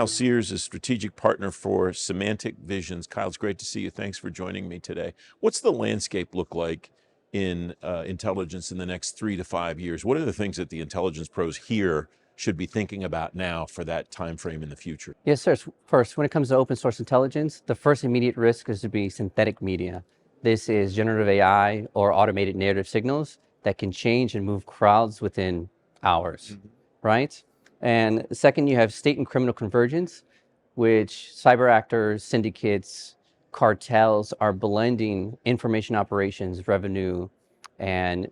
Kile Sears is strategic partner for Semantic Visions. Kyle, it's great to see you. Thanks for joining me today. What's the landscape look like in intelligence in the next 3 to 5 years? What are the things that the intelligence pros here should be thinking about now for that time frame in the future? Yes, sir. First, when it comes to open source intelligence, the first immediate risk is to be synthetic media. This is generative AI or automated narrative signals that can change and move crowds within hours, right? And second, you have state and criminal convergence, which cyber actors, syndicates, cartels are blending information operations, revenue, and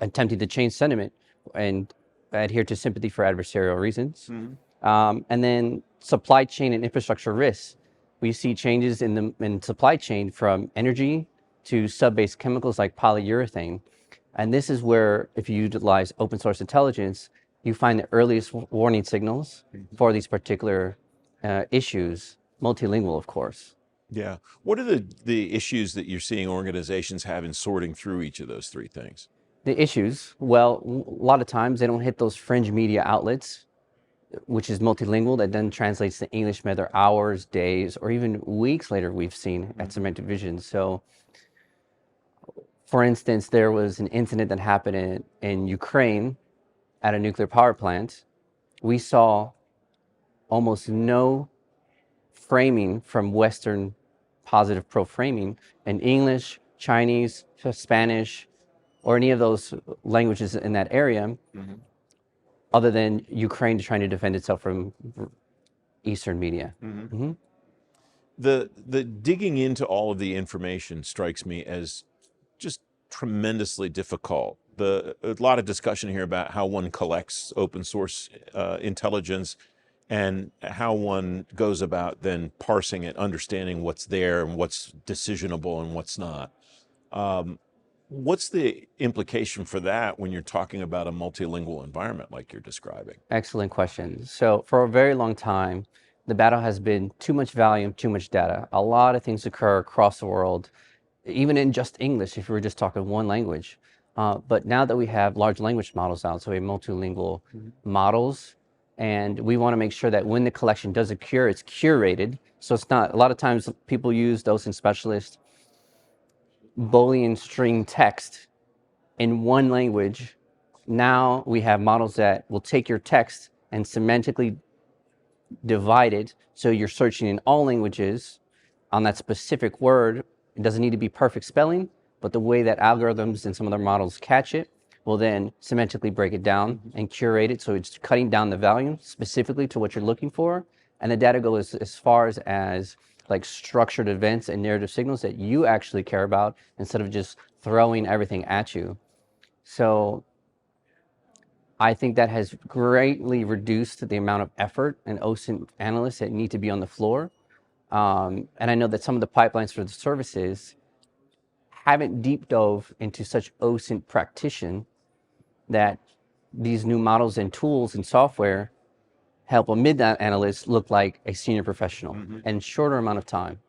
attempting to change sentiment and adhere to sympathy for adversarial reasons. And then supply chain and infrastructure risks. We see changes in supply chain from energy to sub-based chemicals like polyurethane. And this is where, if you utilize open source intelligence, you find the earliest warning signals for these particular issues, multilingual, of course. Yeah. What are the issues that you're seeing organizations have in sorting through each of those three things? The issues, well, a lot of times they don't hit those fringe media outlets, which is multilingual, that then translates to English whether hours, days, or even weeks later we've seen at Semantic Visions. So, for instance, there was an incident that happened in Ukraine at a nuclear power plant. We saw almost no framing from Western positive pro-framing in English, Chinese, Spanish, or any of those languages in that area, other than Ukraine trying to defend itself from Eastern media. The digging into all of the information strikes me as just tremendously difficult. A lot of discussion here about how one collects open source intelligence and how one goes about then parsing it, understanding what's there and what's decisionable and what's not. What's the implication for that when you're talking about a multilingual environment like you're describing? Excellent question. So for a very long time, the battle has been too much volume, too much data. A lot of things occur across the world, even in just English, if we were just talking one language. But now that we have large language models out, so we have multilingual models, and we want to make sure that when the collection does occur, it's curated. So it's not, a lot of times people use OSINT specialists, Boolean string text in one language. Now we have models that will take your text and semantically divide it, so you're searching in all languages on that specific word. It doesn't need to be perfect spelling, but the way that algorithms and some other models catch it will then semantically break it down and curate it, so it's cutting down the volume specifically to what you're looking for. And the data goes as far as like structured events and narrative signals that you actually care about, instead of just throwing everything at you. So I think that has greatly reduced the amount of effort and OSINT analysts that need to be on the floor. And I know that some of the pipelines for the services haven't deep dove into such OSINT practitioner that these new models and tools and software help a mid analyst look like a senior professional in shorter amount of time.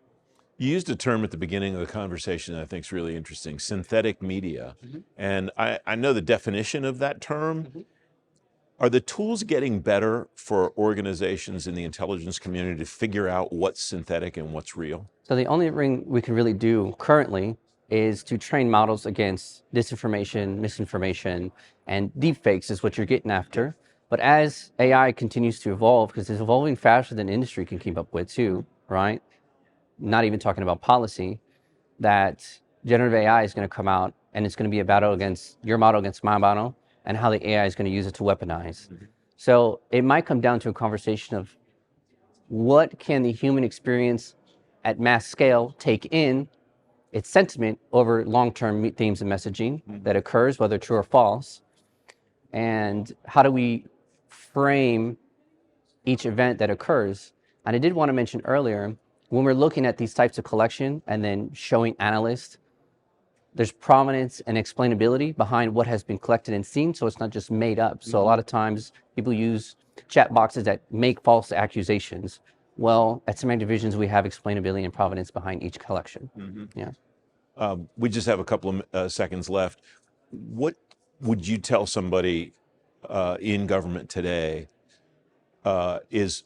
You used a term at the beginning of the conversation that I think is really interesting, synthetic media. And I know the definition of that term. Are the tools getting better for organizations in the intelligence community to figure out what's synthetic and what's real? So the only thing we can really do currently is to train models against disinformation, misinformation, and deepfakes is what you're getting after. But as AI continues to evolve, because it's evolving faster than industry can keep up with too, right? Not even talking about policy, that generative AI is going to come out and it's going to be a battle against your model against my model, and how the AI is going to use it to weaponize. So it might come down to a conversation of what can the human experience at mass scale take in, its sentiment over long-term themes and messaging that occurs, whether true or false, and how do we frame each event that occurs. And I did want to mention earlier, when we're looking at these types of collection and then showing analysts, there's provenance and explainability behind what has been collected and seen, so it's not just made up. So a lot of times people use chat boxes that make false accusations. Well, at Semantic Visions, we have explainability and provenance behind each collection. Yeah. We just have a couple of seconds left. What would you tell somebody in government today is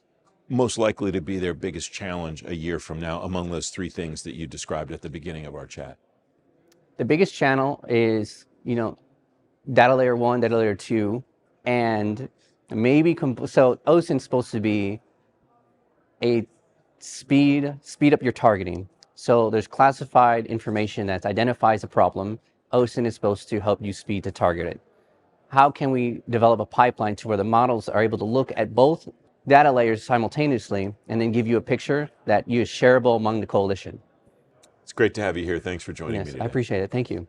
most likely to be their biggest challenge a year from now among those three things that you described at the beginning of our chat? The biggest channel is, data layer 1, data layer 2, and maybe, so OSINT is supposed to be a speed up your targeting. So there's classified information that identifies a problem. OSINT is supposed to help you speed to target it. How can we develop a pipeline to where the models are able to look at both data layers simultaneously and then give you a picture that is shareable among the coalition? It's great to have you here. Thanks for joining me Yes, today. I appreciate it. Thank you.